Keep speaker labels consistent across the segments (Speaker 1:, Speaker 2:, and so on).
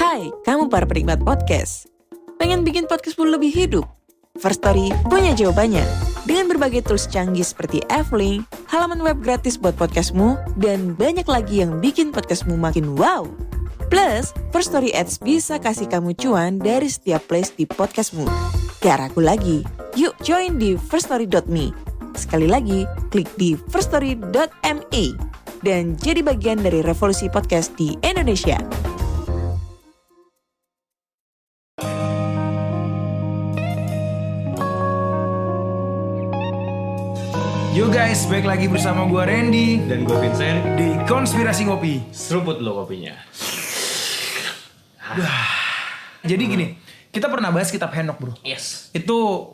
Speaker 1: Hai, kamu para penikmat podcast. Pengen bikin podcastmu lebih hidup? First Story punya jawabannya. Dengan berbagai tools canggih seperti F-Link, halaman web gratis buat podcastmu, dan banyak lagi yang bikin podcastmu makin wow. Plus, First Story Ads bisa kasih kamu cuan dari setiap place di podcastmu. Gak ragu lagi, yuk join di firststory.me. Sekali lagi, klik di firststory.me dan jadi bagian dari revolusi podcast di Indonesia.
Speaker 2: Yo guys, balik lagi bersama gue Randy
Speaker 3: Dan gue Vincent.
Speaker 2: di Konspirasi Ngopi.
Speaker 3: Seruput lo kopinya.
Speaker 2: Jadi gini, kita pernah bahas kitab Henok bro.
Speaker 3: Yes.
Speaker 2: Itu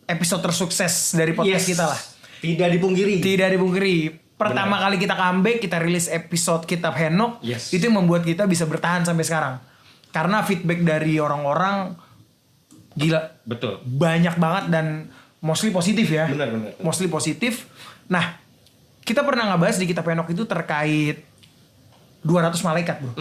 Speaker 2: episode tersukses dari podcast kita lah.
Speaker 3: Tidak dipungkiri.
Speaker 2: Tidak dipungkiri. Pertama kali kita comeback, kita rilis episode kitab Henok.
Speaker 3: Yes.
Speaker 2: Itu yang membuat kita bisa bertahan sampai sekarang. Karena feedback dari orang-orang gila.
Speaker 3: Betul.
Speaker 2: Banyak banget dan mostly positif ya.
Speaker 3: Benar.
Speaker 2: Mostly positif. Nah, kita pernah ngebahas di kitab Henok itu terkait 200 malaikat bro.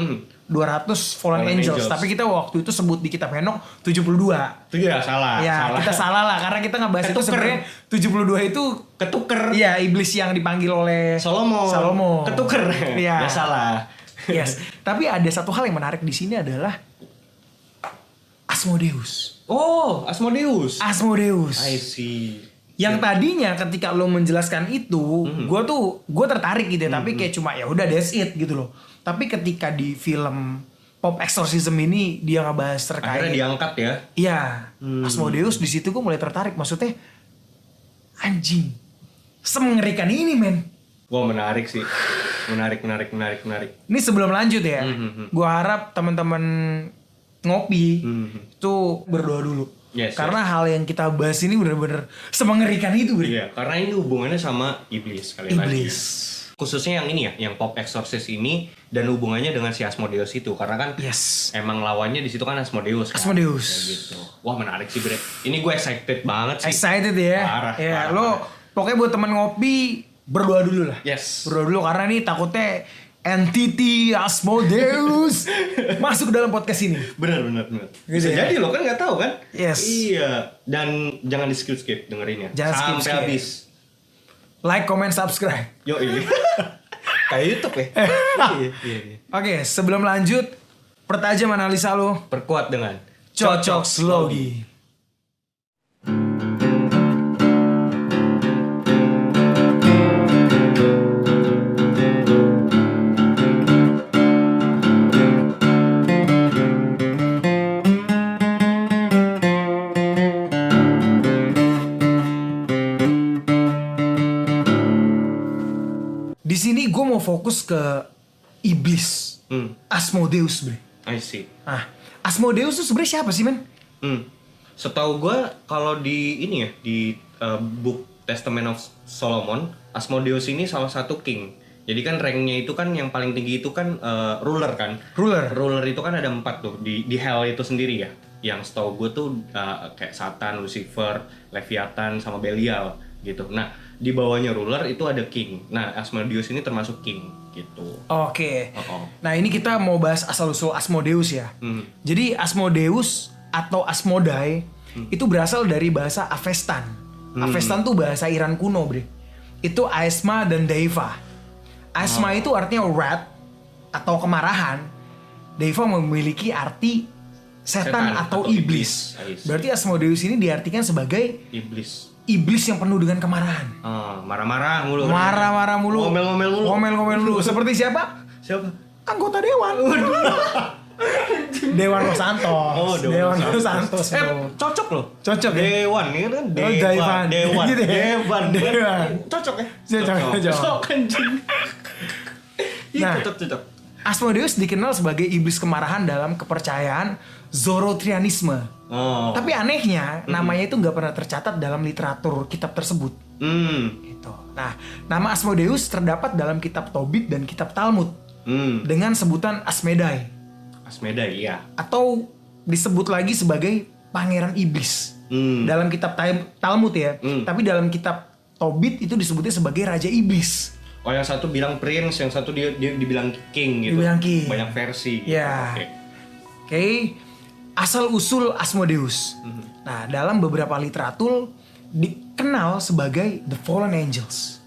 Speaker 2: 200 fallen angels. Tapi kita waktu itu sebut di kitab Henok 72.
Speaker 3: Itu ya salah.
Speaker 2: Ya, kita salah lah. Karena kita ngebahas itu sebenarnya 72 itu
Speaker 3: ketuker.
Speaker 2: Iya, iblis yang dipanggil oleh Salomo.
Speaker 3: Ketuker.
Speaker 2: Iya.
Speaker 3: Ya salah.
Speaker 2: Yes. Tapi ada satu hal yang menarik di sini adalah Asmodeus.
Speaker 3: Oh, Asmodeus. I see.
Speaker 2: Yang tadinya ketika lo menjelaskan itu, gue tertarik gitu ya, tapi kayak cuma ya udah that's it gitu loh. Tapi ketika di film Pop Exorcism ini dia ngebahas terkait
Speaker 3: Akhirnya diangkat ya.
Speaker 2: iya, Asmodeus, di situ gue mulai tertarik. Maksudnya anjing, semengerikan ini men.
Speaker 3: Wah, menarik sih. Menarik.
Speaker 2: Ini sebelum lanjut ya, gue harap teman-teman ngopi itu berdoa dulu.
Speaker 3: Yes,
Speaker 2: karena hal yang kita bahas ini benar-benar semengerikan itu bro.
Speaker 3: Iya, karena ini hubungannya sama iblis sekali lagi. Khususnya yang ini ya, yang Pop Exorcist ini dan hubungannya dengan si Asmodeus itu, karena kan emang lawannya di situ kan Asmodeus. Kan?
Speaker 2: Asmodeus.
Speaker 3: Kayak gitu. Wah, menarik sih, Bre. Ini gue excited banget sih.
Speaker 2: Excited ya.
Speaker 3: Parah.
Speaker 2: Pokoknya buat teman ngopi berdoa dulu lah.
Speaker 3: Yes.
Speaker 2: Berdoa dulu karena nih takutnya entity Asmodeus masuk ke dalam podcast ini.
Speaker 3: Bener.
Speaker 2: Gitu
Speaker 3: Bisa
Speaker 2: ya?
Speaker 3: jadi lo kan nggak tahu kan?
Speaker 2: Yes.
Speaker 3: Iya. Dan jangan di skip dengerinnya.
Speaker 2: Jangan
Speaker 3: sampai
Speaker 2: skip.
Speaker 3: habis.
Speaker 2: Like, comment, subscribe.
Speaker 3: Yo ini. Kayak YouTube ya. Iya.
Speaker 2: Oke, sebelum lanjut, pertajam analisa lo.
Speaker 3: Perkuat dengan
Speaker 2: Cocok Slogi. Di sini gue mau fokus ke iblis, Asmodeus bre.
Speaker 3: I see.
Speaker 2: Nah, Asmodeus tuh sebenarnya siapa sih men?
Speaker 3: Setahu gue kalau di ini ya, di Book Testament of Solomon, Asmodeus ini salah satu king. Jadi kan ranknya itu kan yang paling tinggi itu kan ruler kan. Ruler itu kan ada 4 tuh di hell itu sendiri ya. Yang setahu gue tuh kayak Satan, Lucifer, Leviathan sama Belial gitu. Nah, di bawahnya ruler itu ada king. Nah, Asmodeus ini termasuk king gitu.
Speaker 2: Oke. Nah, ini kita mau bahas asal-usul Asmodeus ya. Jadi Asmodeus atau Asmodai itu berasal dari bahasa Avestan. Avestan tuh bahasa Iran kuno, bre. Itu Aesma dan Deiva. Aesma itu artinya wrath atau kemarahan. Deiva memiliki arti setan atau iblis. Berarti Asmodeus ini diartikan sebagai iblis yang penuh dengan kemarahan.
Speaker 3: Marah-marah mulu.
Speaker 2: Marah-marah mulu. Ngomel-ngomel mulu. Seperti siapa? Anggota dewan. Dewan Los Santos. Dewan Los Santos.
Speaker 3: Cocok loh.
Speaker 2: Cocok ya?
Speaker 3: Dewan ini kan
Speaker 2: Dewan. Gitu ya? Dewan.
Speaker 3: Cocok ya?
Speaker 2: Cocok. Nah,
Speaker 3: Cocok.
Speaker 2: Asmodeus dikenal sebagai iblis kemarahan dalam kepercayaan Zoroastrianisme. Tapi anehnya namanya itu nggak pernah tercatat dalam literatur kitab tersebut. Gitu. Nah, nama Asmodeus terdapat dalam kitab Tobit dan kitab Talmud dengan sebutan Asmedai.
Speaker 3: Asmedai, iya.
Speaker 2: Atau disebut lagi sebagai pangeran iblis dalam kitab Talmud ya. Tapi dalam kitab Tobit itu disebutnya sebagai raja iblis.
Speaker 3: Oh, yang satu bilang prince, yang satu dia dibilang king gitu.
Speaker 2: Dibilang king.
Speaker 3: Banyak versi.
Speaker 2: Ya.
Speaker 3: Okay.
Speaker 2: Oke. Asal-usul Asmodeus. Nah, dalam beberapa literatur dikenal sebagai The Fallen Angels.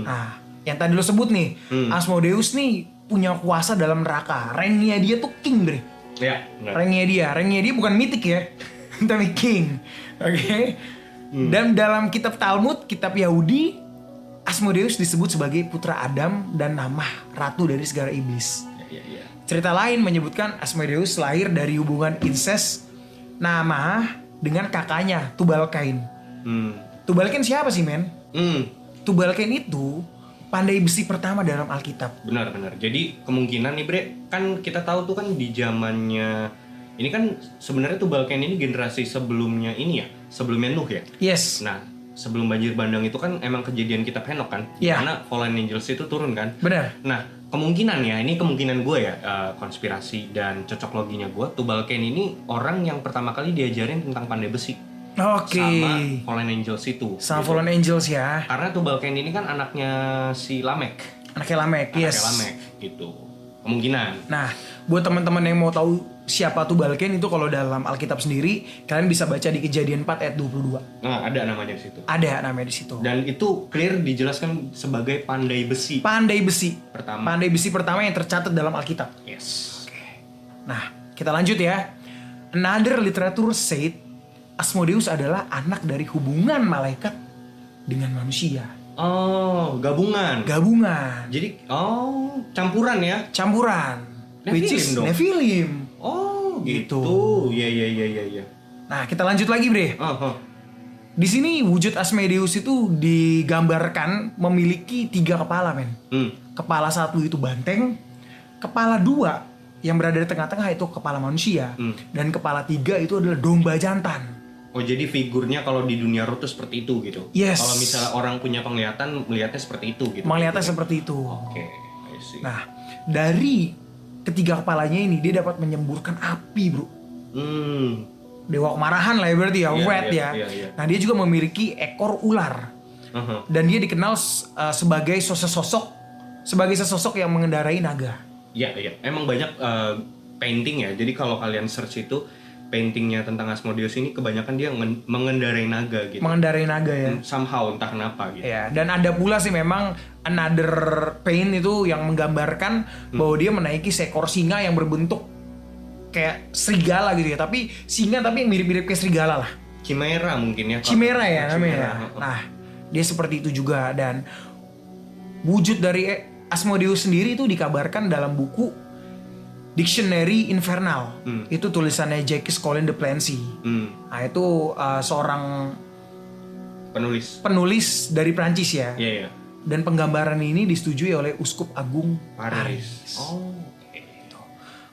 Speaker 2: Nah, yang tadi lo sebut nih, Asmodeus nih punya kuasa dalam neraka. Ranknya dia tuh king, Bre.
Speaker 3: Ya, benar.
Speaker 2: Ranknya dia bukan mythic ya, tapi king. Oke. Dan dalam kitab Talmud, kitab Yahudi, Asmodeus disebut sebagai putra Adam dan nama ratu dari segala iblis.
Speaker 3: Ya.
Speaker 2: Cerita lain menyebutkan Asmodeus lahir dari hubungan incest nama dengan kakaknya Tubal-Cain. Tubal-Cain siapa sih, men? Tubal-Cain itu pandai besi pertama dalam Alkitab.
Speaker 3: Benar. Jadi kemungkinan nih Bre, kan kita tahu tuh kan di zamannya ini kan sebenarnya Tubal-Cain ini generasi sebelumnya ini ya, sebelumnya Nuh ya.
Speaker 2: Yes.
Speaker 3: Nah, sebelum banjir bandang itu kan emang kejadian kitab Henok kan,
Speaker 2: Iya.
Speaker 3: karena Fallen Angels itu turun kan.
Speaker 2: Benar.
Speaker 3: Nah, kemungkinan ya, ini kemungkinan gue ya, konspirasi dan cocok loginya gue, Tubal-Cain ini orang yang pertama kali diajarin tentang pandai besi.
Speaker 2: Oke.
Speaker 3: Sama Fallen Angels itu.
Speaker 2: Sama
Speaker 3: gitu.
Speaker 2: Fallen Angels ya.
Speaker 3: Karena Tubal-Cain ini kan anaknya si Lamek.
Speaker 2: Anaknya Lamek, yes.
Speaker 3: Anaknya Lamek gitu. Kemungkinan.
Speaker 2: Nah, buat teman-teman yang mau tahu siapa Tubal-Cain itu kalau dalam Alkitab sendiri, kalian bisa baca di Kejadian 4 ayat 22.
Speaker 3: Nah, ada namanya di situ.
Speaker 2: Ada namanya di situ.
Speaker 3: Dan itu clear dijelaskan sebagai pandai besi.
Speaker 2: Pandai besi.
Speaker 3: Pertama.
Speaker 2: Pandai besi pertama yang tercatat dalam Alkitab.
Speaker 3: Yes.
Speaker 2: Nah, kita lanjut ya. Another literature said Asmodeus adalah anak dari hubungan malaikat dengan manusia.
Speaker 3: Oh, gabungan. Jadi, campuran ya.
Speaker 2: Campuran. Which
Speaker 3: Nephilim
Speaker 2: is
Speaker 3: dong.
Speaker 2: Nephilim.
Speaker 3: Oh,
Speaker 2: Gitu.
Speaker 3: Iya.
Speaker 2: Nah, kita lanjut lagi, Bre. Di sini wujud Asmodeus itu digambarkan memiliki 3 kepala, men. Kepala 1 itu banteng, kepala 2 yang berada di tengah-tengah itu kepala manusia, dan kepala 3 itu adalah domba jantan.
Speaker 3: Oh, jadi figurnya kalau di dunia roh tuh seperti itu gitu.
Speaker 2: Yes.
Speaker 3: Kalau misalnya orang punya penglihatan, melihatnya seperti itu gitu.
Speaker 2: Melihatnya seperti itu.
Speaker 3: Oke, I see.
Speaker 2: Nah, dari ketiga kepalanya ini dia dapat menyemburkan api, bro. Dewa kemarahan lah ya berarti ya,
Speaker 3: Iya,
Speaker 2: Wrath
Speaker 3: iya,
Speaker 2: ya.
Speaker 3: iya.
Speaker 2: Nah, dia juga memiliki ekor ular. Dan dia dikenal sebagai sosok yang mengendarai naga.
Speaker 3: Iya. Emang banyak painting ya. Jadi kalau kalian search itu paintingnya tentang Asmodeus ini kebanyakan dia mengendarai naga gitu.
Speaker 2: Mengendarai naga ya.
Speaker 3: Somehow entah kenapa gitu.
Speaker 2: Ya, dan ada pula sih memang another paint itu yang menggambarkan bahwa dia menaiki seekor singa yang berbentuk kayak serigala gitu ya. Tapi singa tapi yang mirip-mirip kayak serigala lah.
Speaker 3: Chimera mungkin ya.
Speaker 2: Chimera ya namanya.
Speaker 3: Chimera.
Speaker 2: Nah, dia seperti itu juga, dan wujud dari Asmodeus sendiri itu dikabarkan dalam buku Dictionary Infernal. Itu tulisannya Jacques Collin de Plancy. Nah, itu seorang penulis dari Prancis ya.
Speaker 3: Iya.
Speaker 2: Dan penggambaran ini disetujui oleh Uskup Agung
Speaker 3: Paris. Oh.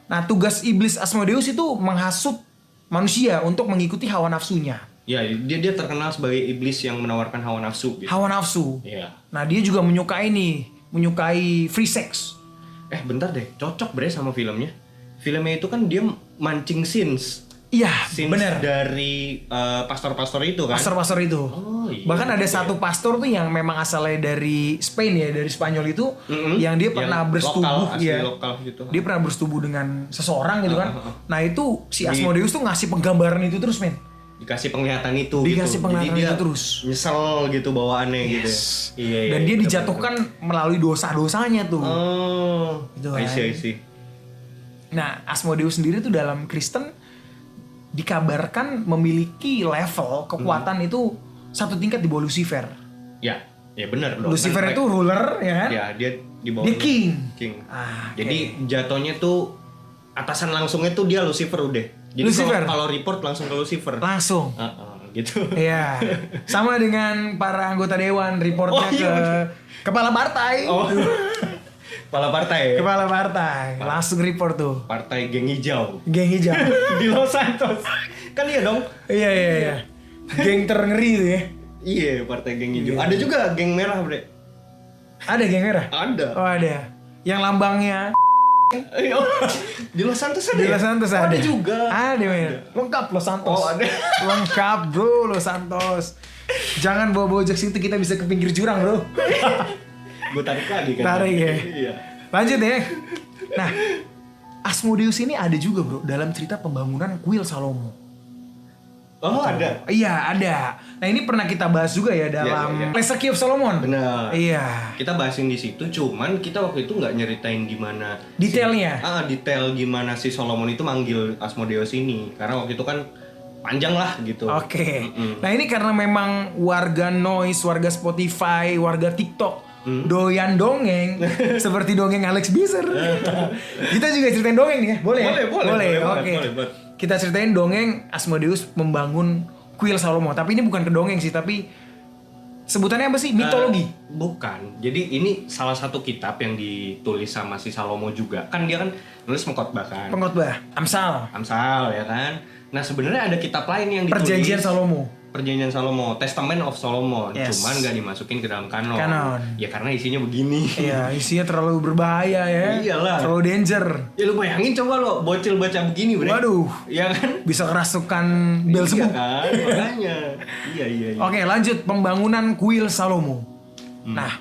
Speaker 2: Nah, tugas iblis Asmodeus itu menghasut manusia untuk mengikuti hawa nafsunya.
Speaker 3: Ya, dia terkenal sebagai iblis yang menawarkan hawa nafsu gitu.
Speaker 2: Hawa nafsu.
Speaker 3: Iya.
Speaker 2: Nah, dia juga menyukai free sex.
Speaker 3: Bentar deh, cocok bre sama filmnya. Filmnya itu kan dia mancing scenes
Speaker 2: Iya,
Speaker 3: bener. Dari pastor-pastor itu kan.
Speaker 2: Pastor-pastor itu.
Speaker 3: Oh, iya.
Speaker 2: Bahkan ada satu pastor tuh yang memang asalnya dari Spain ya, dari Spanyol itu, yang dia pernah bersetubuh
Speaker 3: lokal gitu.
Speaker 2: Dia pernah bersetubuh dengan seseorang gitu kan. Nah, itu si Asmodeus tuh ngasih penggambaran itu terus, men.
Speaker 3: Dikasih penglihatan itu
Speaker 2: Dikasih
Speaker 3: gitu.
Speaker 2: penglihatan
Speaker 3: Jadi dia
Speaker 2: itu terus.
Speaker 3: Nyesel gitu bawaannya gitu. Iya.
Speaker 2: Dan dia dijatuhkan melalui dosa-dosanya tuh.
Speaker 3: Oh,
Speaker 2: Gitu
Speaker 3: I
Speaker 2: kan.
Speaker 3: see.
Speaker 2: Nah, Asmodeus sendiri tuh dalam Kristen dikabarkan memiliki level kekuatan itu satu tingkat di bawah Lucifer.
Speaker 3: Ya benar dong.
Speaker 2: Lucifer itu ruler, ya kan?
Speaker 3: Ya, dia di bawah.
Speaker 2: Dia king.
Speaker 3: Jadi jatuhnya tuh atasan langsungnya tuh dia Lucifer udah. Jadi
Speaker 2: Lucifer.
Speaker 3: kalau report langsung ke Lucifer.
Speaker 2: Langsung.
Speaker 3: Gitu.
Speaker 2: Iya. Sama dengan para anggota dewan reportnya ke kepala partai.
Speaker 3: Kepala partai.
Speaker 2: Kepala partai. Langsung report tuh.
Speaker 3: Partai Geng Hijau.
Speaker 2: Geng hijau.
Speaker 3: Di Los Santos. Kan iya dong.
Speaker 2: Iya. Geng terngeri tuh ya.
Speaker 3: Iya, partai Geng Hijau. Ada juga Geng Merah, Bre.
Speaker 2: Ada geng merah?
Speaker 3: Ada.
Speaker 2: Oh, ada. Yang lambangnya
Speaker 3: Di Los Santos ada.
Speaker 2: di Los Santos ada.
Speaker 3: Ada juga.
Speaker 2: Ada, men. Lengkap Los Santos.
Speaker 3: Oh, ada.
Speaker 2: Lengkap, bro, Los Santos. Jangan bawa jok situ, kita bisa ke pinggir jurang, bro.
Speaker 3: Gue tarik lagi kan.
Speaker 2: Tarik ya.
Speaker 3: Iya.
Speaker 2: Lanjut ya. Nah, Asmodeus ini ada juga bro dalam cerita pembangunan kuil Salomo.
Speaker 3: Oh ada.
Speaker 2: Iya ada. Nah ini pernah kita bahas juga ya dalam Legacy of Solomon.
Speaker 3: Benar.
Speaker 2: Iya.
Speaker 3: Kita bahasin di situ, cuman kita waktu itu nggak nyeritain gimana
Speaker 2: Detailnya.
Speaker 3: Detail gimana si Solomon itu manggil Asmodeus ini, karena waktu itu kan panjang lah gitu.
Speaker 2: Oke. Nah ini karena memang warga noise, warga Spotify, warga TikTok doyan dongeng seperti dongeng Alex Bizer. Kita juga ceritain dongeng nih ya, boleh?
Speaker 3: Boleh.
Speaker 2: Oke. Kita ceritain dongeng Asmodeus membangun kuil Salomo. Tapi ini bukan kedongeng sih, tapi sebutannya apa sih? Mitologi?
Speaker 3: Bukan. Jadi ini salah satu kitab yang ditulis sama si Salomo juga. Kan dia kan nulis mengkhotbah kan.
Speaker 2: Pengkhotbah,
Speaker 3: Amsal ya kan. Nah sebenarnya ada kitab lain yang ditulis. Perjanjian Salomo, Testament of Solomon, cuman nggak dimasukin ke dalam kanon. Ya karena isinya begini.
Speaker 2: Iya, isinya terlalu berbahaya ya.
Speaker 3: Iyalah.
Speaker 2: Terlalu danger.
Speaker 3: Ya lu bayangin coba lo bocil baca begini, bre.
Speaker 2: Waduh.
Speaker 3: Iya kan?
Speaker 2: Bisa kerasukan Beelzebub.
Speaker 3: Iya kan, makanya. Iya.
Speaker 2: Oke, lanjut pembangunan kuil Salomo. Nah,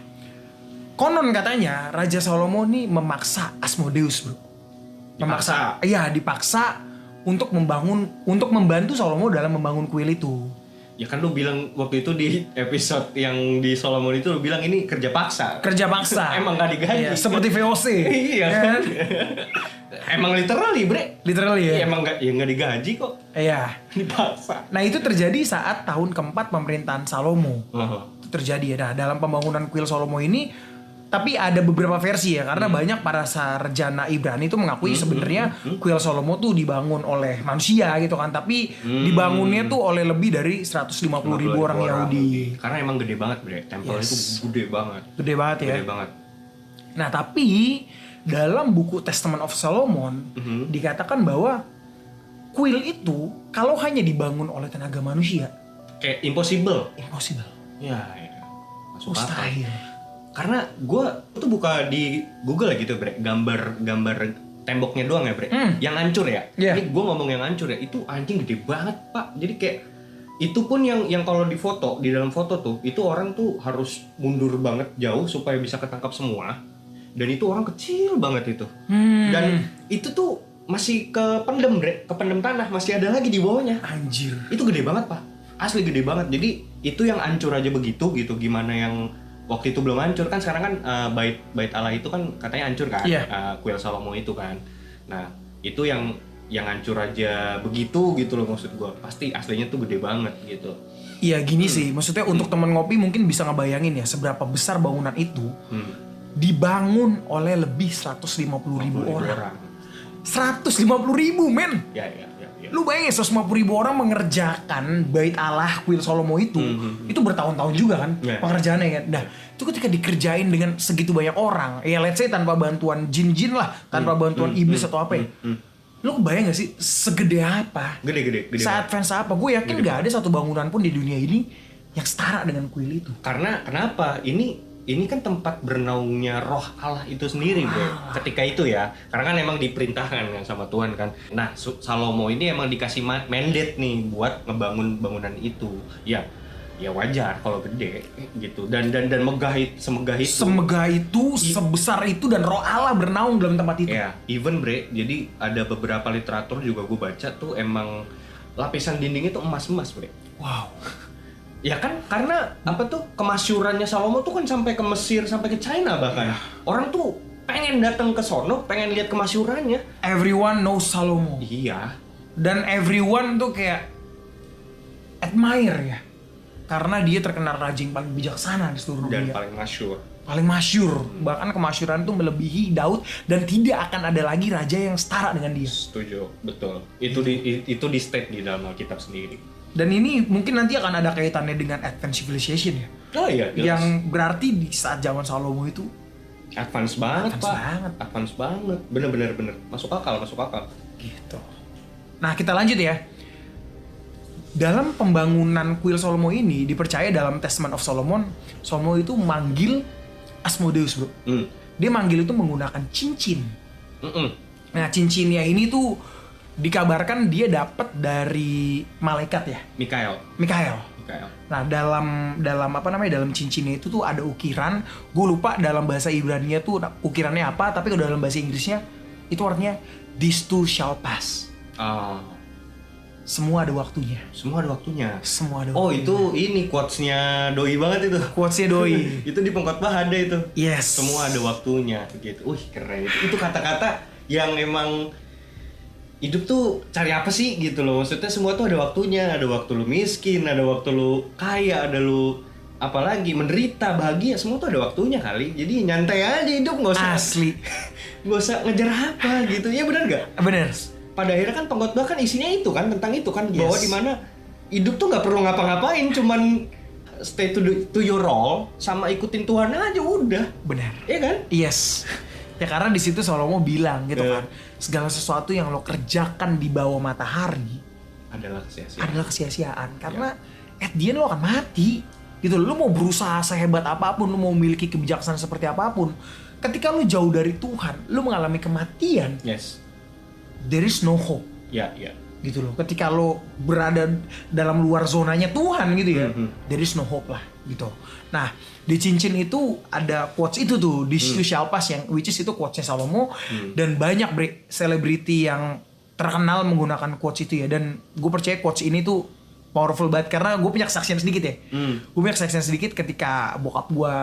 Speaker 2: konon katanya Raja Salomo nih memaksa Asmodeus, bro. Dipaksa untuk membantu Salomo dalam membangun kuil itu.
Speaker 3: Ya kan lu bilang waktu itu di episode yang di Solomon itu lu bilang ini kerja paksa. Emang gak digaji.
Speaker 2: Iya, seperti VOC.
Speaker 3: Iya kan. Emang literally bre.
Speaker 2: Ya.
Speaker 3: Emang gak digaji kok.
Speaker 2: Iya.
Speaker 3: Dipaksa.
Speaker 2: Nah itu terjadi saat tahun keempat pemerintahan Salomo. Itu terjadi ya. Nah dalam pembangunan kuil Salomo ini, tapi ada beberapa versi ya, karena banyak para sarjana Ibrani itu mengakui sebenarnya kuil Salomo tuh dibangun oleh manusia gitu kan, tapi dibangunnya tuh oleh lebih dari 150.000 orang Yahudi.
Speaker 3: Karena emang gede banget bre, tempel itu gede banget.
Speaker 2: Gede banget ya.
Speaker 3: Gede banget.
Speaker 2: Nah tapi dalam buku Testament of Solomon dikatakan bahwa kuil itu kalau hanya dibangun oleh tenaga manusia,
Speaker 3: kayak impossible. Ya. Masuk
Speaker 2: mustahil.
Speaker 3: Karena gue tuh buka di Google gitu bre, gambar temboknya doang ya bre, yang hancur ya. Ini gue ngomong yang hancur ya, itu anjing gede banget pak. Jadi kayak itu pun yang kalau di foto, di dalam foto tuh itu orang tuh harus mundur banget jauh supaya bisa ketangkap semua. Dan itu orang kecil banget itu. Dan itu tuh masih kependem tanah, masih ada lagi di bawahnya.
Speaker 2: Anjir.
Speaker 3: Itu gede banget pak, asli gede banget. Jadi itu yang hancur aja begitu gitu, gimana yang waktu itu belum hancur kan, sekarang kan bait Allah itu kan katanya hancur kan, kuil Salomo itu kan. Nah itu yang hancur aja begitu gitu loh, maksud gue pasti aslinya tuh gede banget gitu.
Speaker 2: Iya gini sih, maksudnya untuk teman ngopi mungkin bisa ngebayangin ya seberapa besar bangunan itu dibangun oleh lebih 150.000 orang. 150.000 men.
Speaker 3: Ya.
Speaker 2: Lu bayangin 150.000 orang mengerjakan bait Allah kuil Salomo itu bertahun-tahun juga kan pengerjaannya kan. Nah itu ketika dikerjain dengan segitu banyak orang, ya let's say tanpa bantuan jin-jin lah, tanpa bantuan iblis atau apa ya. Lu kebayang gak sih segede apa?
Speaker 3: Gede.
Speaker 2: Se-advance apa? Gue yakin gak ada satu bangunan pun di dunia ini yang setara dengan kuil itu.
Speaker 3: Karena kenapa? Ini kan tempat bernaungnya roh Allah itu sendiri bro. Ketika itu ya, karena kan emang diperintahkan kan sama Tuhan kan. Nah Salomo ini emang dikasih mandate nih buat ngebangun bangunan itu. Ya wajar kalau gede gitu. Dan megah itu. Sebesar itu, dan roh Allah bernaung dalam tempat itu. Ya, even bre. Jadi ada beberapa literatur juga gue baca tuh emang lapisan dinding itu emas bre.
Speaker 2: Wow.
Speaker 3: Ya kan karena apa tuh kemasyurannya Salomo tuh kan sampai ke Mesir, sampai ke China bahkan. Orang tuh pengen datang ke sono, pengen lihat kemasyurannya.
Speaker 2: Everyone knows Salomo.
Speaker 3: Iya.
Speaker 2: Dan everyone tuh kayak admire ya. Karena dia terkenal raja yang paling bijaksana di seluruh dunia.
Speaker 3: Dan paling masyur.
Speaker 2: Bahkan kemasyuran tuh melebihi Daud, dan tidak akan ada lagi raja yang setara dengan dia.
Speaker 3: Setuju, betul. Itu di state di dalam Alkitab sendiri.
Speaker 2: Dan ini mungkin nanti akan ada kaitannya dengan Advanced Civilization ya.
Speaker 3: Oh iya, jelas.
Speaker 2: Yang berarti di saat zaman Salomo itu
Speaker 3: advance banget. Advance banget. Bener. Masuk akal.
Speaker 2: Gitu. Nah, kita lanjut ya. Dalam pembangunan kuil Salomo ini dipercaya dalam Testament of Solomon, Salomo itu manggil Asmodeus, bro. Dia manggil itu menggunakan cincin. Nah, cincinnya ini tuh dikabarkan dia dapat dari malaikat ya, Mikael. Nah dalam cincinnya itu tuh ada ukiran, gue lupa dalam bahasa Ibrani tuh ukirannya apa, tapi kalau dalam bahasa Inggrisnya itu artinya This too shall pass. Semua ada waktunya.
Speaker 3: Semua ada waktunya.
Speaker 2: Semua ada
Speaker 3: Oh
Speaker 2: waktunya.
Speaker 3: itu ini quotes-nya Doi banget itu.
Speaker 2: Quotes-nya Doi.
Speaker 3: Itu di pengkhotbah ada itu.
Speaker 2: Yes.
Speaker 3: Semua ada waktunya gitu. Keren itu kata-kata yang emang hidup tuh cari apa sih gitu loh. Maksudnya semua tuh ada waktunya. Ada waktu lu miskin, ada waktu lu kaya, ada lu apalagi menderita, bahagia, semua tuh ada waktunya kali. Jadi nyantai aja hidup, nggak usah
Speaker 2: Asli.
Speaker 3: nggak usah ngejar apa gitu. Ya benar nggak?
Speaker 2: Bener.
Speaker 3: Pada akhirnya kan pengkhotbah kan isinya itu kan, tentang itu kan, bahwa
Speaker 2: Yes.
Speaker 3: dimana hidup tuh nggak perlu ngapa-ngapain, cuman stay to your role sama ikutin Tuhan aja udah.
Speaker 2: Bener.
Speaker 3: Iya kan?
Speaker 2: Yes. Ya karena di situ Salomo bilang gitu kan, segala sesuatu yang lo kerjakan di bawah matahari
Speaker 3: Adalah sia-sia.
Speaker 2: adalah kesia-siaan. Karena at the end lo akan mati. Gitu, lo mau berusaha sehebat apapun, lo mau memiliki kebijaksanaan seperti apapun, ketika lo jauh dari Tuhan, lo mengalami kematian.
Speaker 3: Yes.
Speaker 2: There is no hope.
Speaker 3: Ya.
Speaker 2: Gitu loh. Ketika lo berada dalam luar zonanya Tuhan gitu ya, there is no hope lah gitu. Nah, di cincin itu ada quotes itu tuh, this too shall pass, yang which is itu quotesnya Salomo, dan banyak selebriti yang terkenal menggunakan quotes itu ya. Dan gue percaya quotes ini tuh powerful banget karena gue punya kesaksian sedikit ya. Gue punya kesaksian sedikit ketika bokap gue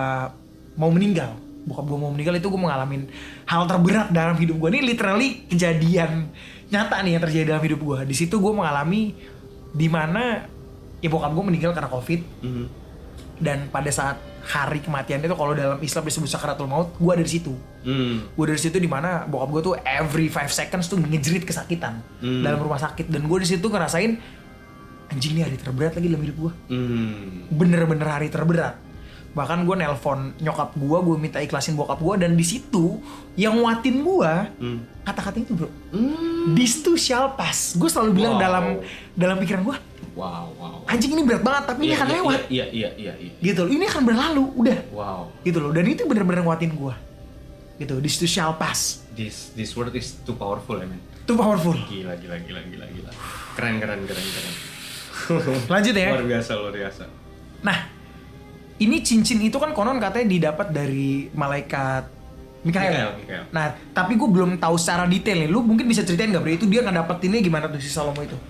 Speaker 2: mau meninggal. Bokap gue mau meninggal itu gue mengalami hal terberat dalam hidup gue. Ini literally kejadian nyata nih yang terjadi dalam hidup gue. Di situ gue mengalami dimana ya bokap gue meninggal karena COVID. Dan pada saat hari kematian itu, kalau dalam Islam disebut sakaratul maut, gue ada di situ. Gue dari situ dimana bokap gue tuh every 5 seconds tuh ngejerit kesakitan dalam rumah sakit. Dan gue di situ ngerasain anjing, ini hari terberat lagi dalam hidup gue. Bener-bener hari terberat. Bahkan gue nelpon nyokap gue minta ikhlasin bokap gue, dan di situ yang nguatin gue kata-kata itu bro. This too shall pass. Gue selalu bilang dalam pikiran gue,
Speaker 3: Wow.
Speaker 2: anjing ini berat banget tapi ini akan lewat.
Speaker 3: Iya.
Speaker 2: Gitu loh, ini akan berlalu, udah.
Speaker 3: Wow.
Speaker 2: Gitu loh, dan itu bener-bener nguatin gue. Gitu, this too shall pass.
Speaker 3: This word is too powerful, man.
Speaker 2: Too powerful.
Speaker 3: Gila. Keren.
Speaker 2: Lanjut ya.
Speaker 3: Luar biasa.
Speaker 2: Nah, ini cincin itu kan konon katanya didapat dari malaikat Mikael. Nah, tapi gue belum tahu secara detail nih. Lu mungkin bisa ceritain nggak bro? Itu dia ngedapetinnya gimana tuh si Salomo itu?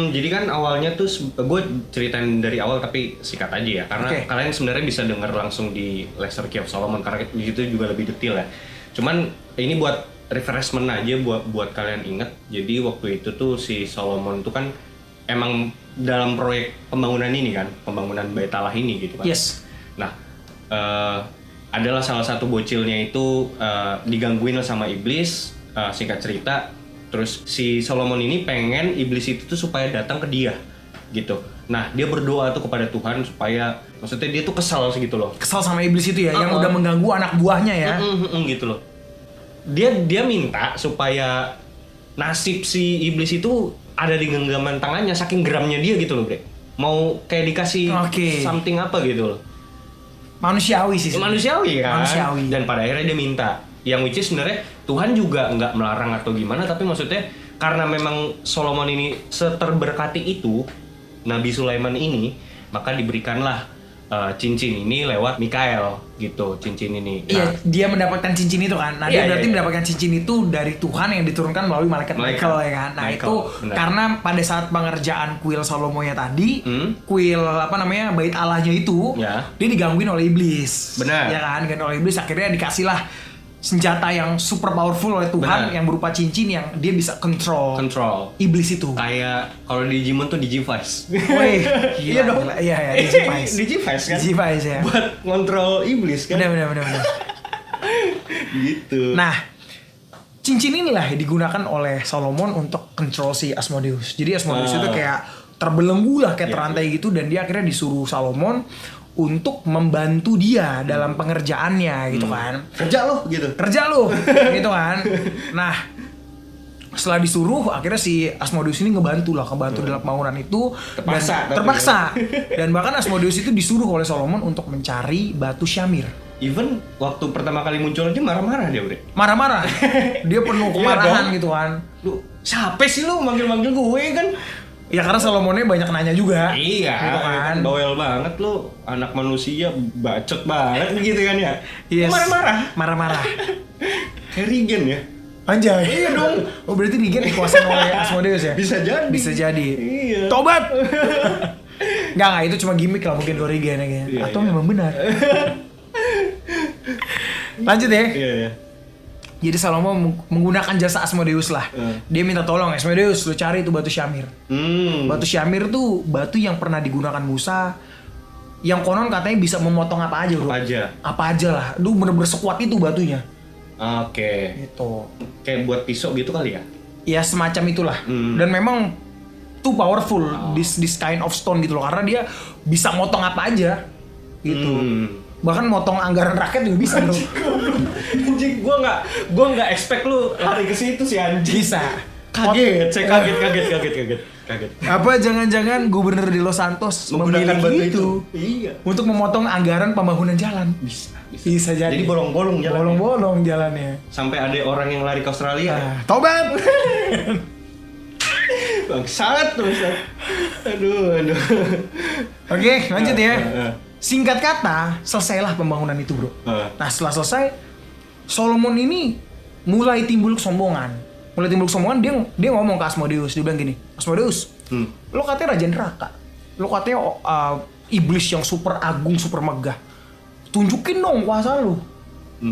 Speaker 3: Jadi kan awalnya tuh gue ceritain dari awal tapi sikat aja ya, karena kalian sebenarnya bisa denger langsung di Lesser Key of Solomon karena itu juga lebih detail ya. Cuman ini buat refreshment aja buat kalian inget. Jadi waktu itu tuh si Solomon tuh kan emang dalam proyek pembangunan ini kan, pembangunan Bait Allah ini gitu kan.
Speaker 2: Yes.
Speaker 3: Nah, adalah salah satu bocilnya itu digangguin sama iblis, singkat cerita. Terus si Solomon ini pengen iblis itu tuh supaya datang ke dia gitu. Nah, dia berdoa tuh kepada Tuhan supaya, maksudnya dia tuh kesal segitu loh.
Speaker 2: Kesal sama iblis itu ya, yang udah mengganggu anak buahnya ya.
Speaker 3: Gitu loh. Dia minta supaya nasib si iblis itu ada di genggaman tangannya, saking geramnya dia gitu loh, Bre. Mau kayak dikasih something apa gitu loh.
Speaker 2: Manusiawi sih.
Speaker 3: Manusiawi kan.
Speaker 2: Manusiawi. Dan
Speaker 3: pada akhirnya dia minta. Yang which is sebenarnya Tuhan juga nggak melarang atau gimana, tapi maksudnya karena memang Solomon ini seterberkati itu, Nabi Sulaiman ini, maka diberikanlah cincin ini lewat Mikael gitu, cincin ini.
Speaker 2: Iya, dia mendapatkan cincin itu kan. Nah, dia berarti mendapatkan cincin itu dari Tuhan yang diturunkan melalui malaikat Michael ya kan. Nah, itu benar. Karena pada saat pengerjaan kuil Salomo-nya tadi, kuil Bait Allahnya itu, dia digangguin oleh iblis.
Speaker 3: Benar.
Speaker 2: Ya kan, digangguin oleh iblis, akhirnya dikasihlah senjata yang super powerful oleh Tuhan. Benar. Yang berupa cincin yang dia bisa control iblis itu.
Speaker 3: Kayak kalau di Digimon tuh Digivice.
Speaker 2: Wih, iya dong. Iya, Digivice.
Speaker 3: Digivice kan?
Speaker 2: Digivice ya.
Speaker 3: Buat kontrol iblis kan?
Speaker 2: Benar.
Speaker 3: Gitu.
Speaker 2: Nah, cincin inilah yang digunakan oleh Solomon untuk kontrol si Asmodeus. Jadi Asmodeus itu kayak terbelenggu lah, kayak terantai gitu, dan dia akhirnya disuruh Solomon untuk membantu dia dalam pengerjaannya gitu kan.
Speaker 3: Kerja lo
Speaker 2: gitu kan. Nah, setelah disuruh akhirnya si Asmodeus ini ngebantu dalam pembangunan itu. Terpaksa. Dan bahkan Asmodeus itu disuruh oleh Solomon untuk mencari batu syamir.
Speaker 3: Even waktu pertama kali muncul aja marah-marah dia, Bre.
Speaker 2: Marah-marah. Dia penuh kemarahan gitu kan.
Speaker 3: Lu siapa sih lu manggil-manggil gue kan?
Speaker 2: Ya karena Salomonnya banyak nanya juga.
Speaker 3: Iya,
Speaker 2: gitu kan.
Speaker 3: Bawel banget lu, anak manusia bacot banget gitu kan ya.
Speaker 2: Yes.
Speaker 3: Marah-marah.
Speaker 2: Kayak
Speaker 3: Regen ya.
Speaker 2: Anjay.
Speaker 3: Iya dong.
Speaker 2: Oh berarti Nigen dikuasain oleh Asmodeus ya?
Speaker 3: Bisa jadi.
Speaker 2: Bisa jadi.
Speaker 3: Iya.
Speaker 2: Tobat. Enggak, itu cuma gimmick lah mungkin Dorigen ya.
Speaker 3: Iya,
Speaker 2: Atau
Speaker 3: iya.
Speaker 2: memang benar. Lanjut ya.
Speaker 3: Iya, iya.
Speaker 2: Jadi Solomon menggunakan jasa Asmodeus lah. Dia minta tolong, Asmodeus lu cari itu batu syamir. Batu syamir tuh batu yang pernah digunakan Musa, yang konon katanya bisa memotong apa aja bro. Apa aja lah. Lu bener-bener sekuat itu batunya.
Speaker 3: Oke.
Speaker 2: Gitu.
Speaker 3: Kayak buat pisau gitu kali ya?
Speaker 2: Ya semacam itulah. Dan memang too powerful this kind of stone gitu loh, karena dia bisa motong apa aja gitu. Bahkan motong anggaran rakyat juga bisa bro.
Speaker 3: Anjing, gua nggak expect lu lari ke situ sih anjing.
Speaker 2: Bisa.
Speaker 3: Kaget, saya kaget.
Speaker 2: Apa jangan-jangan gubernur di Los Santos
Speaker 3: Menggunakan batu
Speaker 2: memiliki
Speaker 3: itu.
Speaker 2: itu
Speaker 3: Iya.
Speaker 2: untuk memotong anggaran pembangunan jalan? Bisa jadi.
Speaker 3: Jadi bolong-bolong jalannya.
Speaker 2: Bolong-bolong jalannya.
Speaker 3: Sampai ada orang yang lari ke Australia.
Speaker 2: Tobat.
Speaker 3: Bangsat tuh. Aduh.
Speaker 2: Oke, lanjut ya. Singkat kata, selesailah pembangunan itu, bro. Nah, setelah selesai, Solomon ini mulai timbul kesombongan. Dia ngomong ke Asmodeus, dia bilang gini, Asmodeus, lo katanya raja neraka, lo katanya iblis yang super agung, super megah. Tunjukin dong kuasa lo.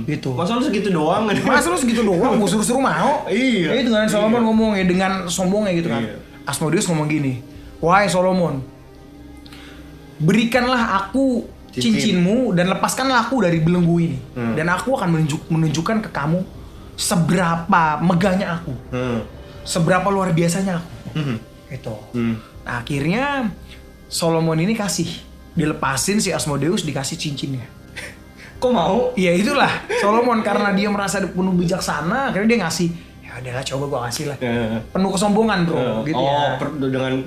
Speaker 2: Gitu.
Speaker 3: Masa lu segitu doang?
Speaker 2: Masa lu segitu doang, gue suruh mau.
Speaker 3: Iya.
Speaker 2: Itu kan Solomon ngomong ya dengan sombongnya gitu kan.
Speaker 3: Iya.
Speaker 2: Asmodeus ngomong gini, wahai Solomon, berikanlah aku cincinmu dan lepaskanlah aku dari belenggu ini. Dan aku akan menunjukkan ke kamu seberapa megahnya aku. Seberapa luar biasanya aku. Gitu. Nah, akhirnya Solomon ini dilepasin si Asmodeus, dikasih cincinnya.
Speaker 3: Kok mau?
Speaker 2: Ya itulah Solomon, karena dia merasa penuh bijaksana, akhirnya dia ngasih. Ya udahlah, coba gua kasih lah. Penuh kesombongan bro, gitu ya.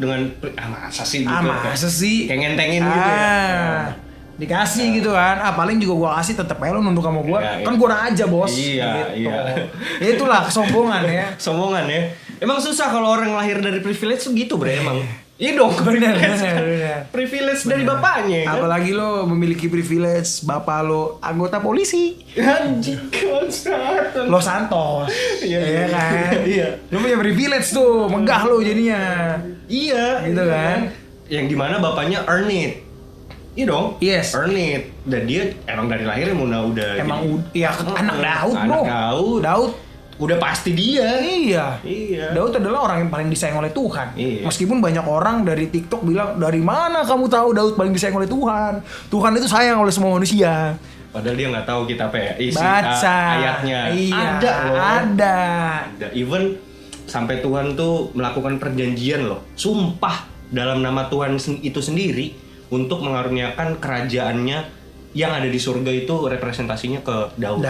Speaker 3: dengan masa sih gitu.
Speaker 2: Masa sih?
Speaker 3: Kayak ngentengin gitu ya.
Speaker 2: Dikasih gitu kan. Paling juga gua kasih tetep aja lu nunduk sama gua.
Speaker 3: Ya,
Speaker 2: kan gua raja bos.
Speaker 3: Iya,
Speaker 2: gitu.
Speaker 3: iya.
Speaker 2: Ya itulah kesombongan ya.
Speaker 3: Sombongan ya. Emang susah kalau orang lahir dari privilege tuh gitu bre emang. Iya dong.
Speaker 2: Benar.
Speaker 3: Privilege dari bapaknya kan?
Speaker 2: Apalagi lo memiliki privilege, bapak lo anggota polisi.
Speaker 3: Anjing, konstan.
Speaker 2: Los Santos. Iya kan?
Speaker 3: Iya.
Speaker 2: Lo punya privilege tuh, megah lo jadinya.
Speaker 3: Iya.
Speaker 2: Gitu kan?
Speaker 3: Yang dimana bapaknya earn it. Iya dong.
Speaker 2: Yes.
Speaker 3: Earn it. Dan dia emang dari lahir udah
Speaker 2: Emang
Speaker 3: jadi-
Speaker 2: ya anak Daud bro.
Speaker 3: Anak Daud. Udah pasti dia.
Speaker 2: Iya. Daud adalah orang yang paling disayang oleh Tuhan.
Speaker 3: Iya.
Speaker 2: Meskipun banyak orang dari TikTok bilang, dari mana kamu tahu Daud paling disayang oleh Tuhan? Tuhan itu sayang oleh semua manusia.
Speaker 3: Padahal dia nggak tahu kita apa ya, isi
Speaker 2: Baca
Speaker 3: ayatnya.
Speaker 2: Iya,
Speaker 3: Ada loh.
Speaker 2: Ada.
Speaker 3: Even sampai Tuhan tuh melakukan perjanjian loh. Sumpah dalam nama Tuhan itu sendiri untuk mengaruniakan kerajaannya yang ada di surga itu representasinya ke Daud.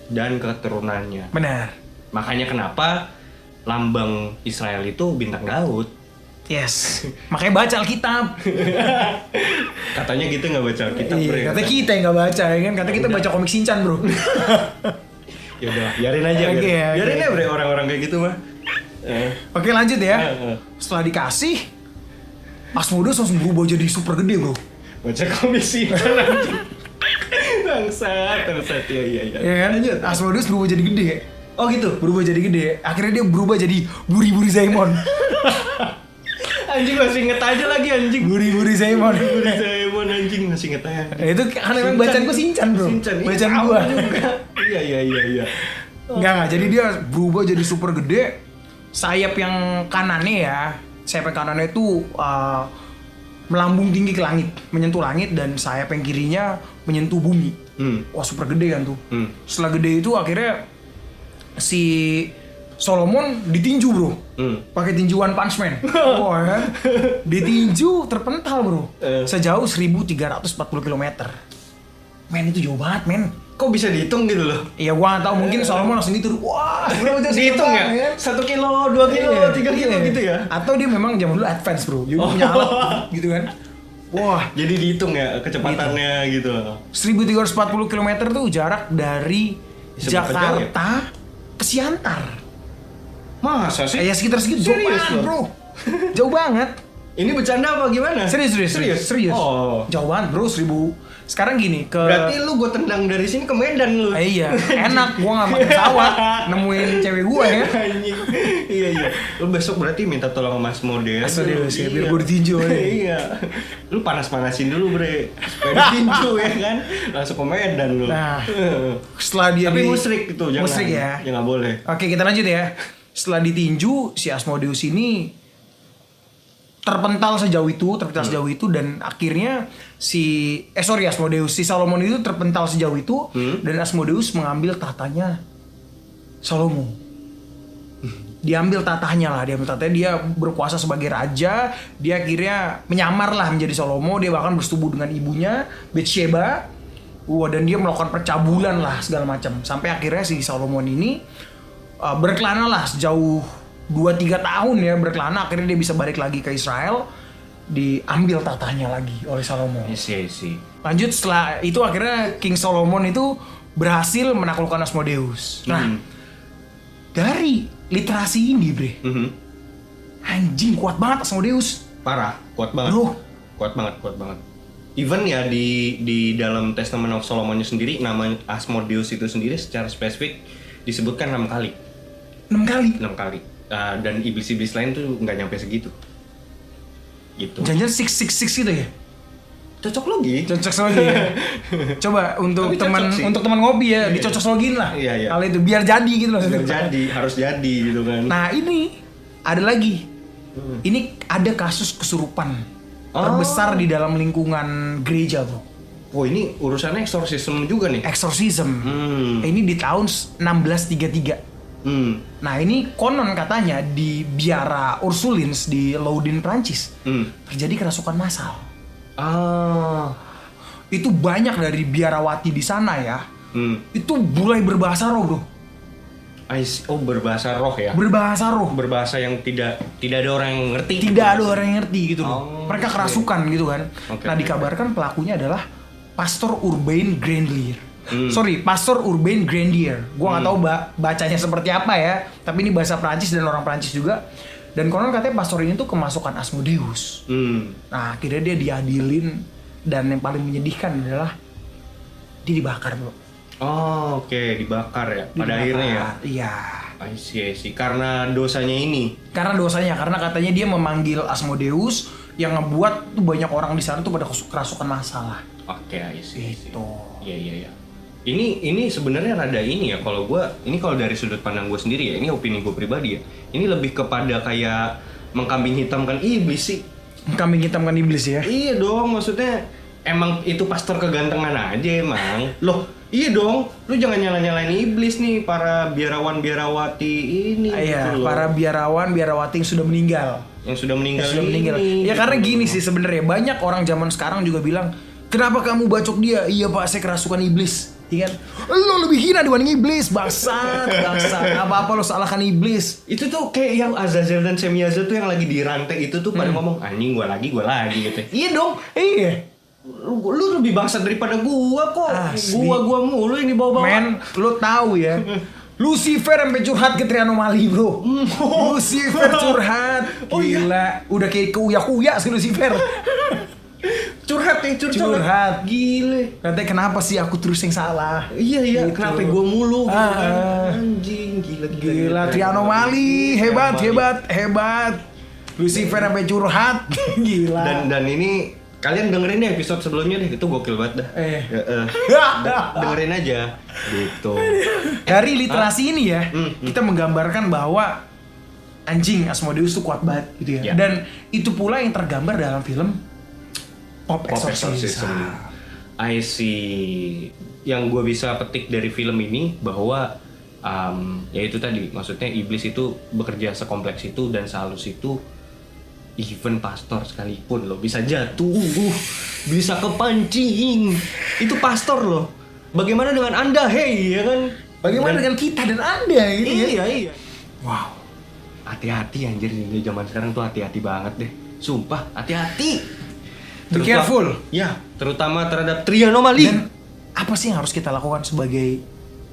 Speaker 3: Dan keturunannya.
Speaker 2: Benar.
Speaker 3: Makanya kenapa lambang Israel itu bintang Daud.
Speaker 2: Yes. Makanya baca Alkitab.
Speaker 3: Katanya gitu nggak baca Alkitab.
Speaker 2: Iya, katanya kita yang nggak baca ya kan. Katanya kita baca komik Shinchan bro.
Speaker 3: Ya udah, biarin aja.
Speaker 2: Oke,
Speaker 3: biarin
Speaker 2: oke.
Speaker 3: ya bre orang-orang kayak gitu mah.
Speaker 2: Oke lanjut ya. Setelah dikasih, Asmodeus langsung berubah jadi super gede bro.
Speaker 3: Baca komik Shinchan anjing. Bangsat ya.
Speaker 2: Ya kan?
Speaker 3: Lanjut.
Speaker 2: Asmodeus berubah jadi gede.
Speaker 3: Oh gitu.
Speaker 2: Berubah jadi gede. Akhirnya dia berubah jadi buri-buri Zaimon.
Speaker 3: Anjing masih inget aja lagi anjing.
Speaker 2: Buri-buri Zaimon.
Speaker 3: Zaimon anjing masih inget aja.
Speaker 2: Nah, itu kan emang bacaan gue Shinchan bro. Bacaan gue.
Speaker 3: Iya.
Speaker 2: Enggak. Jadi dia berubah jadi super gede. Sayap yang kanannya sayap yang kanannya itu melambung tinggi ke langit, menyentuh langit, dan sayap yang kirinya menyentuh bumi. Wah super gede kan tuh. Setelah gede itu akhirnya si Solomon ditinju bro, pakai tinjuan Punch Man. Wah ya, ditinju terpental bro, sejauh 1340 km. Men itu jauh banget men.
Speaker 3: Kok bisa dihitung gitu loh?
Speaker 2: Iya gua nggak tahu, mungkin Solomon langsung dihitung. Wah,
Speaker 3: dihitung ya? 1 kilo, 2 kilo, 3 kilo gitu ya?
Speaker 2: Atau dia memang zaman dulu advance bro, jadi punya alat gitu kan. Wah,
Speaker 3: jadi dihitung ya kecepatannya gitu.
Speaker 2: 1340 km tuh jarak dari Jakarta ke Siantar.
Speaker 3: Masa sih?
Speaker 2: Ya sekitar segitu. Jauh banget bro. Jauh banget.
Speaker 3: Ini bercanda apa gimana?
Speaker 2: Serius.
Speaker 3: Oh.
Speaker 2: Jauh banget bro, 1000. Sekarang gini ke.
Speaker 3: Berarti lu gue tendang dari sini ke Medan lu.
Speaker 2: Iya, enak. Gua nggak pakai pesawat nemuin cewek gua ya.
Speaker 3: Anjing. Iya. Lu besok berarti minta tolong sama Asmodeus.
Speaker 2: Asmodeus ya, biar gua ditinju nih.
Speaker 3: Iya. Lu panas-panasin dulu bre. Supaya ditinju ya kan. Langsung ke Medan lu.
Speaker 2: Nah, setelah dia
Speaker 3: Tapi musrik itu jangan.
Speaker 2: Musrik ya.
Speaker 3: Ya nggak boleh.
Speaker 2: Oke, kita lanjut ya. Setelah ditinju, si Asmodeus ini terpental sejauh itu dan akhirnya si Solomon itu terpental sejauh itu dan Asmodeus mengambil tatanya Salomo. Diambil tatanya, dia berkuasa sebagai raja, dia akhirnya menyamar lah menjadi Salomo, dia bahkan bersetubuh dengan ibunya Bathsheba. Dan dia melakukan percabulan lah segala macam sampai akhirnya si Solomon ini berkelana lah sejauh 2-3 tahun ya berkelana, akhirnya dia bisa balik lagi ke Israel, diambil tatanya lagi oleh Salomo.
Speaker 3: Isi.
Speaker 2: Lanjut setelah itu akhirnya King Solomon itu berhasil menaklukkan Asmodeus. Nah, dari literasi ini bre, anjing kuat banget Asmodeus.
Speaker 3: Parah, kuat banget.
Speaker 2: Bro.
Speaker 3: Kuat banget. Even ya di dalam Testament of Solomonnya sendiri nama Asmodeus itu sendiri secara spesifik disebutkan 6 kali.
Speaker 2: 6 kali.
Speaker 3: Dan iblis-iblis lain tuh nggak nyampe segitu. Gitu.
Speaker 2: Jangan 666 gitu ya?
Speaker 3: Cocok logi.
Speaker 2: Ya. Coba untuk teman ngopi ya, dicocok login lah.
Speaker 3: Iya.
Speaker 2: Kali itu biar jadi gitu loh.
Speaker 3: Harus jadi gitu kan.
Speaker 2: Nah, ini ada lagi. Ini ada kasus kesurupan terbesar di dalam lingkungan gereja, bro.
Speaker 3: Oh, ini urusannya eksorsisme juga nih.
Speaker 2: Exorcism. Ini di tahun 1633. Nah, ini konon katanya di Biara Ursulines di Loudun, Prancis. Terjadi kerasukan massal. Itu banyak dari biarawati di sana ya. Itu mulai berbahasa roh, bro.
Speaker 3: Berbahasa roh ya. Berbahasa yang tidak ada orang yang ngerti.
Speaker 2: Tidak ada orang yang ngerti gitu loh. Mereka kerasukan gitu kan. Nah, dikabarkan pelakunya adalah Pastor Urbain Grandier. Pastor Urbain Grandier. Gua nggak tahu bacanya seperti apa ya. Tapi ini bahasa Prancis dan orang Prancis juga. Dan konon katanya pastor ini tuh kemasukan Asmodeus. Nah, akhirnya dia diadilin dan yang paling menyedihkan adalah dia dibakar, bro.
Speaker 3: Oke, dibakar ya. Pada akhirnya ya.
Speaker 2: Iya.
Speaker 3: I see. Karena dosanya ini.
Speaker 2: Karena katanya dia memanggil Asmodeus yang ngebuat tuh banyak orang di sana tuh pada kerasukan masalah.
Speaker 3: Oke, I see.
Speaker 2: Itu.
Speaker 3: Iya. Ini sebenarnya rada ini ya kalau dari sudut pandang gue sendiri ya, ini opini gue pribadi ya. Ini lebih kepada kayak mengkambing hitamkan iblis sih.
Speaker 2: Mengkambing hitamkan iblis ya?
Speaker 3: Iya dong, maksudnya emang itu pastor kegantengan aja emang. Loh, iya dong, lu jangan nyalain iblis nih para biarawan-biarawati ini.
Speaker 2: Iya,
Speaker 3: gitu loh.
Speaker 2: para biarawati yang sudah meninggal.
Speaker 3: Yang sudah meninggal.
Speaker 2: Ya karena gini sih sebenarnya banyak orang zaman sekarang juga bilang, kenapa kamu bacok dia? Iya pak, saya kerasukan iblis. Iya kan? Lo lebih hina dibanding iblis, bangsat. Apa-apa lo salahkan iblis.
Speaker 3: Itu tuh kayak yang Azazel dan Semyazel tuh yang lagi dirantai itu tuh pada ngomong anjing gua lagi gitu. Iya dong.
Speaker 2: Iya.
Speaker 3: Lu lebih bangsat daripada gua kok.
Speaker 2: Asli.
Speaker 3: Gua mulu yang dibawa-bawa.
Speaker 2: Men, lo tahu ya. Lucifer sampai curhat ke Trianomali, bro. Lucifer curhat. Gila, udah kayak kuya-kuya si Lucifer. Curhat.
Speaker 3: Gile.
Speaker 2: Katanya kenapa sih aku terus yang salah?
Speaker 3: Iya.
Speaker 2: Gitu.
Speaker 3: Kenapa gua mulu? Anjing, gila.
Speaker 2: Trianomali, hebat. Lucifer sampai curhat. Gila.
Speaker 3: Dan ini kalian dengerin ya episode sebelumnya deh, itu gokil banget dah. Dengerin aja. Gitu.
Speaker 2: Dari literasi ini ya, kita menggambarkan bahwa anjing Asmodeus tuh kuat banget gitu ya. Dan itu pula yang tergambar dalam film Pop Exorcism.
Speaker 3: I see. Yang gue bisa petik dari film ini bahwa ya itu tadi, maksudnya iblis itu bekerja sekompleks itu dan sehalus itu. Even pastor sekalipun loh bisa jatuh, bisa kepancing. Itu pastor loh. Bagaimana dengan Anda, hey, ya kan?
Speaker 2: Bagaimana dengan kita dan Anda gitu ya?
Speaker 3: Iya. Wow. Hati-hati anjir, di zaman sekarang tuh hati-hati banget deh. Sumpah, hati-hati.
Speaker 2: Be careful.
Speaker 3: Ya, terutama terhadap Trianomali.
Speaker 2: Dan apa sih yang harus kita lakukan sebagai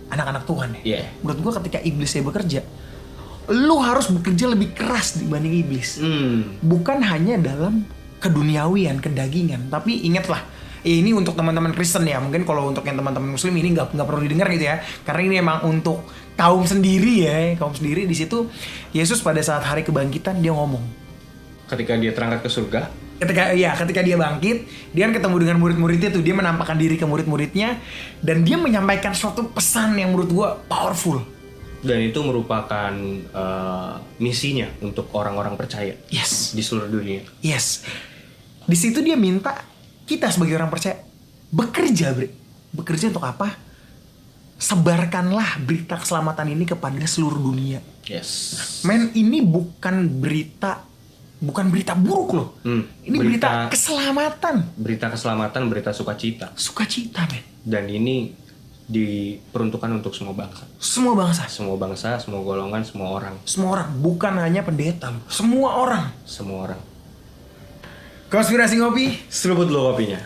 Speaker 2: anak-anak Tuhan ya?
Speaker 3: Yeah.
Speaker 2: Menurut gua ketika iblis saya bekerja, lu harus bekerja lebih keras dibanding iblis. Bukan hanya dalam keduniawian, kedagingan, tapi ingatlah, ini untuk teman-teman Kristen ya. Mungkin kalau untuk yang teman-teman Muslim ini nggak perlu didengar gitu ya, karena ini emang untuk kaum sendiri ya, kaum sendiri. Di situ Yesus pada saat hari kebangkitan dia ngomong,
Speaker 3: ketika dia terangkat ke surga,
Speaker 2: ketika dia bangkit, dia kan ketemu dengan murid-muridnya tuh, dia menampakkan diri ke murid-muridnya dan dia menyampaikan suatu pesan yang menurut gua powerful.
Speaker 3: dan itu merupakan misinya untuk orang-orang percaya
Speaker 2: Yes.
Speaker 3: di seluruh dunia.
Speaker 2: Yes. Di situ dia minta kita sebagai orang percaya bekerja, Bre. Bekerja untuk apa? Sebarkanlah berita keselamatan ini kepada seluruh dunia.
Speaker 3: Yes.
Speaker 2: Men, ini bukan berita buruk loh. Ini berita keselamatan.
Speaker 3: Berita keselamatan, berita sukacita.
Speaker 2: Sukacita, men.
Speaker 3: Dan ini diperuntukkan untuk semua bangsa.
Speaker 2: Semua bangsa,
Speaker 3: Semua bangsa, semua golongan, semua orang.
Speaker 2: semua orang, bukan hanya pendeta loh. Semua orang.
Speaker 3: Semua orang.
Speaker 2: Konspirasi ngopi.
Speaker 3: Seruput dulu kopinya.